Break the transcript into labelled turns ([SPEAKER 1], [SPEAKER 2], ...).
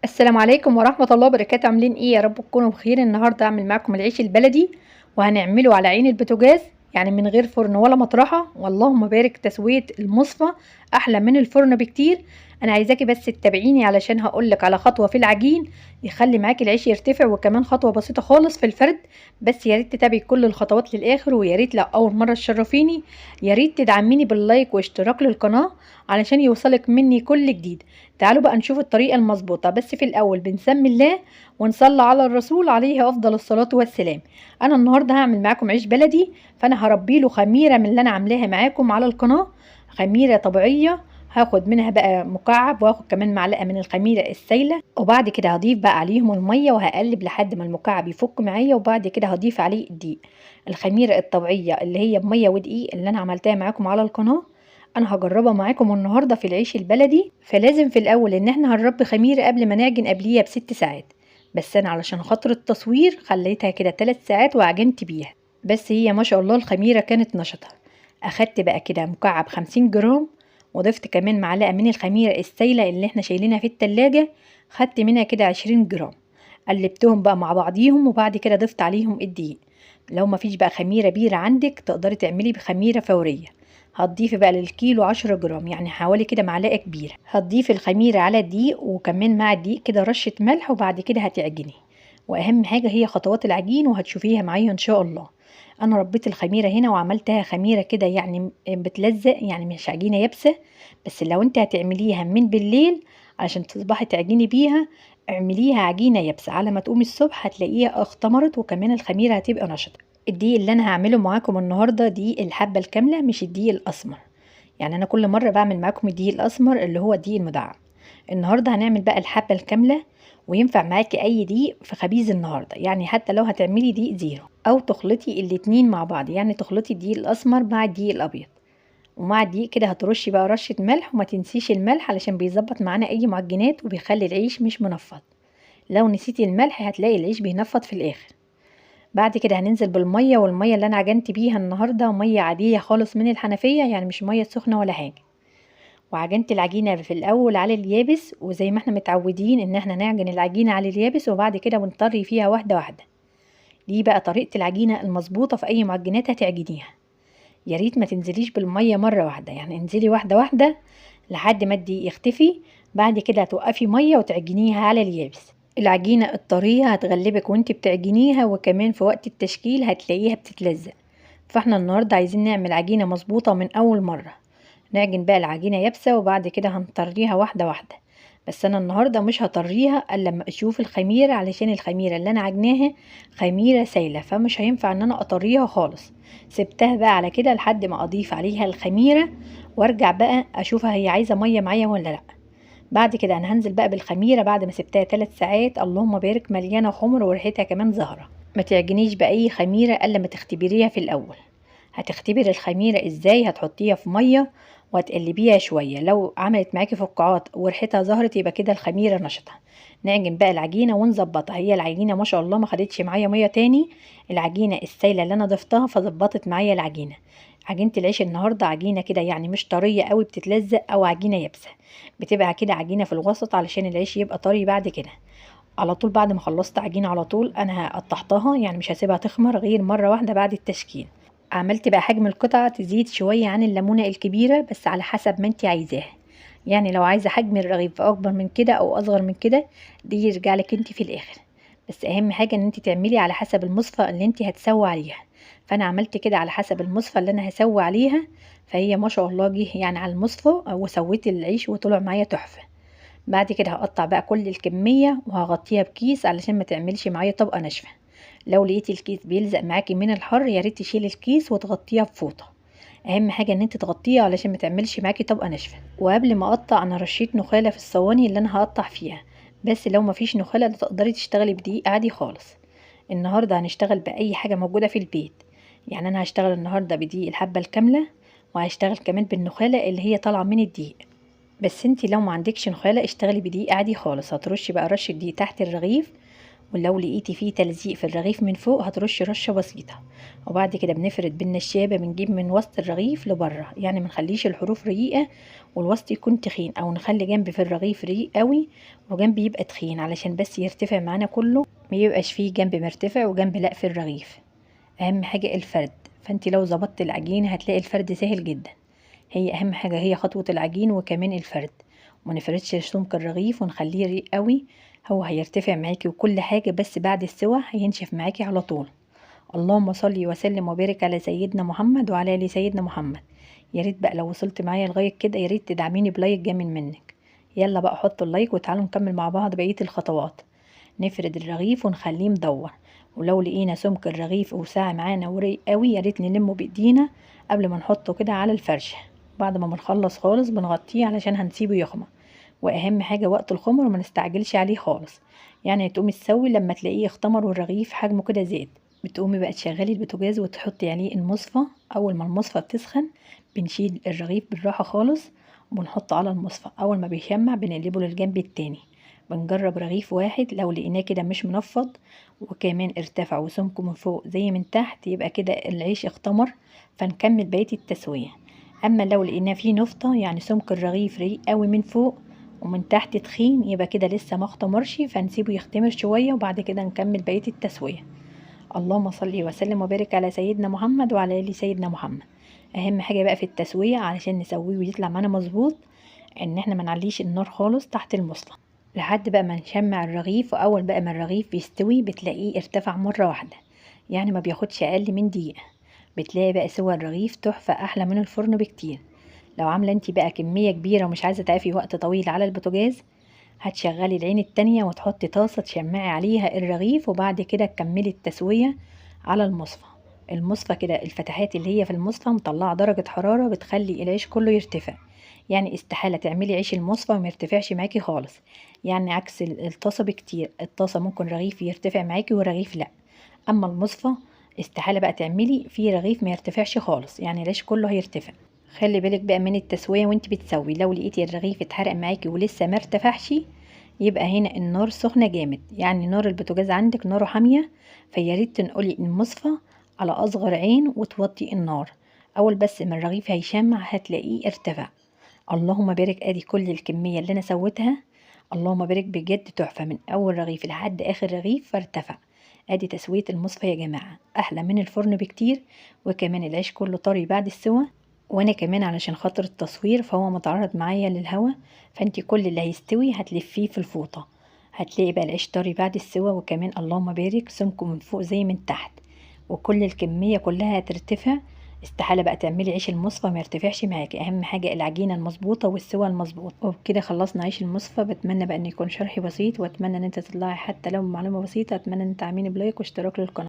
[SPEAKER 1] السلام عليكم ورحمة الله وبركاته. عاملين ايه؟ يا رب تكونوا بخير. النهارده هعمل معاكم العيش البلدي، وهنعمله على عين البوتاجاز، يعني من غير فرن ولا مطرحة. واللهم بارك، تسوية المصفى احلى من الفرن بكتير. انا عايزاكي بس تتابعيني علشان هقولك على خطوة في العجين يخلي معاكي العيش يرتفع، وكمان خطوة بسيطة خالص في الفرد. بس يا ريت تتابعي كل الخطوات للاخر، ويا ريت لو اول مرة تشرفيني يا ريت تدعميني باللايك واشتراك للقناة علشان يوصلك مني كل جديد. تعالوا بقى نشوف الطريقة المظبوطة، بس في الأول بنسمي الله ونصلي على الرسول عليه أفضل الصلاة والسلام. أنا النهاردة هعمل معاكم عيش بلدي، فأنا هربي له خميرة من اللي أنا عاملاها معاكم على القناة، خميرة طبيعية. هاخد منها بقى مكعب، واخد كمان معلقة من الخميرة السايلة، وبعد كده هضيف بقى عليهم المية وهقلب لحد ما المكعب يفك معايا، وبعد كده هضيف عليه الدقيق. الخميرة الطبيعية اللي هي بمية ودقيق اللي أنا عملتها معاكم على القناة، انا هجربها معاكم النهارده في العيش البلدي. فلازم في الاول ان احنا هنربي خميره قبل ما نعجن قبليها ب6 ساعات، بس انا علشان خاطر التصوير خليتها كده 3 ساعات وعجنت بيها. بس هي ما شاء الله الخميره كانت نشطه. اخدت بقى كده مكعب 50 جرام، وضفت كمان معلقه من الخميره السايله اللي احنا شايلينها في التلاجة، خدت منها كده 20 جرام. قلبتهم بقى مع بعضيهم، وبعد كده ضفت عليهم الدقيق. لو مفيش بقى خميره بيره عندك تقدري تعملي بخميره فوريه. هتضيفي بقى للكيلو 10 جرام، يعني حوالي كده معلقة كبيرة. هتضيفي الخميرة على الدقيق، وكمان مع الدقيق كده رشة ملح، وبعد كده هتعجني. واهم حاجة هي خطوات العجين، وهتشوفيها معايا ان شاء الله. انا ربيت الخميرة هنا وعملتها خميرة كده يعني بتلزق، يعني مش عجينة يابسة. بس لو انت هتعمليها من بالليل علشان تصبحي تعجني بيها، اعمليها عجينة يابسة، على ما تقومي الصبح هتلاقيها اختمرت، وكمان الخميرة هتبقى نشطة. الدقيق اللي انا هعمله معاكم النهارده دقيق الحبه الكامله، مش الدقيق الاسمر. يعني انا كل مره بعمل معاكم الدقيق الاسمر اللي هو الدقيق المدعم. النهارده هنعمل بقى الحبه الكامله، وينفع معاكي اي دقيق في خبيز النهارده، يعني حتى لو هتعملي دقيق زيرو او تخلطي الاتنين مع بعض، يعني تخلطي الدقيق الاسمر مع الدقيق الابيض. ومع الدقيق كده هترشي بقى رشه ملح، وما تنسيش الملح علشان بيظبط معانا اي معجنات وبيخلي العيش مش منفض. لو نسيتي الملح هتلاقي العيش بينفض في الاخر. بعد كده هننزل بالمية، والمية اللي انا عجنت بيها النهاردة مية عادية خالص من الحنفية، يعني مش مية سخنة ولا حاجة. وعجنت العجينة في الاول على اليابس، وزي ما احنا متعودين ان احنا نعجن العجينة على اليابس، وبعد كده بنطري فيها واحدة واحدة. دي بقى طريقة العجينة المظبوطة في اي معجنات هتعجنيها. يا ريت ما تنزليش بالمية مرة واحدة، يعني انزلي واحدة واحدة لحد ما الدقيق يختفي. بعد كده هتوقفي مية وتعجنيها على اليابس. العجينة الطرية هتغلبك وانت بتعجنيها، وكمان في وقت التشكيل هتلاقيها بتتلزق. فاحنا النهاردة عايزين نعمل عجينة مظبوطة من اول مرة. نعجن بقى العجينة يابسة، وبعد كده هنطريها واحدة واحدة. بس انا النهاردة مش هطريها الا لما اشوف الخميرة، علشان الخميرة اللي انا عجناها خميرة سايلة، فمش هينفع ان انا اطريها خالص. سبتها بقى على كده لحد ما اضيف عليها الخميرة، وارجع بقى اشوفها هي عايزة مية معايا ولا لا. بعد كده انا هنزل بقى بالخميره بعد ما سبتها 3 ساعات، اللهم بارك، مليانه خمر وريحتها كمان زهره. ما تعجنيش باي خميره الا ما تختبريها في الاول. هتختبري الخميره ازاي؟ هتحطيها في ميه وهتقلبيها شويه، لو عملت معاكي فقاعات وريحتها ظهرت يبقى كده الخميره نشطه. نعجن بقى العجينه ونظبطها. هي العجينه ما شاء الله ما خدتش معايا ميه تاني، العجينه السايله اللي انا ضفتها فظبطت معايا العجينه. عجينه العيش النهارده عجينه كده يعني مش طريه قوي بتتلزق، او عجينه يابسه. بتبقى كده عجينة في الوسط علشان العيش يبقى طري. بعد كده على طول بعد ما خلصت عجينة على طول انا قطعتها، يعني مش هسيبها تخمر غير مرة واحدة بعد التشكيل. عملت بقى حجم القطعة تزيد شوية عن الليمونة الكبيرة، بس على حسب ما انت عايزاها. يعني لو عايزة حجم الرغيف اكبر من كده او اصغر من كده، دي يرجع لك انت في الاخر. بس اهم حاجة ان انت تعملي على حسب المصفى اللي انت هتسوي عليها. فانا عملت كده على حسب المصفى اللي انا هسوي عليها. فهي ما شاء الله جه يعني على المصفى، وسويت العيش وطلع معايا تحفة. بعد كده هقطع بقى كل الكمية وهغطيها بكيس علشان ما تعملش معايا طبقة ناشفة. لو لقيتي الكيس بيلزق معاكي من الحر يا ريت تشيلي الكيس وتغطيها بفوطة. اهم حاجة ان انت تغطيها علشان ما تعملش معاكي طبقة ناشفة. وقبل ما اقطع انا رشيت نخالة في الصواني اللي انا هقطع فيها، بس لو ما فيش نخالة تقدري تشتغلي بدقيق عادي خالص. النهاردة هنشتغل بأي حاجة موجودة في البيت. يعني انا هشتغل النهاردة بدقيق الحبة الكاملة، وهشتغل كمان بالنخالة اللي هي طالعة من الدقيق. بس انتي لو ما عندكش نخالة اشتغلي بدقيق عادي خالص. هترشي بقى رشة دقيق تحت الرغيف، ولو لقيتي فيه تلزيق في الرغيف من فوق هترشي رشه بسيطه. وبعد كده بنفرد بالنشابه، بنجيب من وسط الرغيف لبره، يعني منخليش الحروف رقيقه والوسط يكون تخين، او نخلي جنب في الرغيف رقيق قوي وجنب يبقى تخين علشان بس يرتفع معانا كله، ما يبقاش فيه جنب مرتفع وجنب لا في الرغيف. اهم حاجه الفرد، فانت لو ظبطت العجين هتلاقي الفرد سهل جدا. هي اهم حاجه هي خطوه العجين وكمان الفرد. وما نفردش سمك الرغيف ونخليه رقيق قوي، هو هيرتفع معاكي وكل حاجه، بس بعد السوا هينشف معاكي على طول. اللهم صل وسلم وبارك على سيدنا محمد وعلى ال سيدنا محمد. يا ريت بقى لو وصلت معايا لغايه كده يا ريت تدعميني بلايك جامد منك. يلا بقى حطوا اللايك وتعالوا نكمل مع بعض بقيه الخطوات. نفرد الرغيف ونخليه مدور، ولو لقينا سمك الرغيف وسع معانا ورق قوي يا ريت نلمه بايدينا قبل ما نحطه كده على الفرشه. بعد ما بنخلص خالص بنغطيه علشان هنسيبه يخمر. واهم حاجه وقت الخمر ما نستعجلش عليه خالص، يعني تقومي تسوي لما تلاقيه اختمر والرغيف حجمه كده زاد. بتقومي بقى تشغلي البوتاجاز وتحطي عليه المصفى. اول ما المصفى بتسخن بنشيل الرغيف بالراحه خالص وبنحطه على المصفى. اول ما بيشمع بنقلبه للجنب التاني. بنجرب رغيف واحد، لو لقيناه كده مش منفض وكمان ارتفع وسمكه من فوق زي من تحت يبقى كده العيش اختمر، فنكمل بقية التسوية. اما لو لقيناه فيه نفطة يعني سمك الرغيف رقيق قوي من فوق ومن تحت تخين يبقى كده لسه ما اختمرش، فنسيبه يختمر شوية وبعد كده نكمل بقية التسوية. اللهم صل وسلم وبارك على سيدنا محمد وعلى ال سيدنا محمد. اهم حاجة بقى في التسوية علشان نسويه ويطلع معانا مظبوط ان احنا منعليش النار خالص تحت المصفى لحد بقى ما نشمع الرغيف. واول بقى ما الرغيف بيستوي بتلاقيه ارتفع مرة واحدة، يعني ما بياخدش اقل من دقيقة. بتلاقي بقى سوى الرغيف تحفة احلى من الفرن بكتير. لو عاملة انتي بقى كمية كبيرة ومش عايزة تقفي وقت طويل على البوتاجاز هتشغلي العين التانية وتحطي طاسة تشمعي عليها الرغيف، وبعد كده تكملي التسوية على المصفى. المصفى كده الفتحات اللي هي في المصفى مطلعة درجة حرارة بتخلي العيش كله يرتفع، يعني استحالة تعملي عيش المصفى وميرتفعش معاكي خالص. يعني عكس الطاسة بكتير، الطاسة ممكن رغيف يرتفع معاكي ورغيف لا، اما المصفى استحالة بقى تعملي فيه رغيف ما يرتفعش خالص، يعني العيش كله هيرتفع. خلي بالك بقى من التسوية وانت بتسوي، لو لقيتي الرغيف اتحرق معاكي ولسه ما ارتفعش يبقى هنا النار سخنة جامد، يعني نار البوتاجاز عندك ناره حامية، فياريت تنقلي المصفى على اصغر عين وتوطي النار. اول بس ما الرغيف هيشمع هتلاقيه ارتفع. اللهم بارك، ادي كل الكمية اللي انا سويتها. اللهم بارك بجد تحفة من اول رغيف لحد اخر رغيف فارتفع. ادي تسوية المصفى يا جماعة احلى من الفرن بكتير، وكمان العيش كله طري بعد السوا. وانا كمان علشان خاطر التصوير فهو متعرض معايا للهوا، فانتي كل اللي هيستوي هتلفيه في الفوطة هتلاقي بقى العيش طري بعد السوا، وكمان اللهم بارك سمكه من فوق زي من تحت، وكل الكمية كلها هترتفع. استحالة بقى تعملي عيش المصفى ما يرتفعش معاكي، اهم حاجة العجينة المظبوطة والسوا المظبوط. وبكده خلصنا عيش المصفى. بتمنى بقى ان يكون شرحي بسيط، واتمنى ان انت تطلعي حتى لو معلومة بسيطة. اتمنى ان انت تعملي بلايك واشتراك للقناة.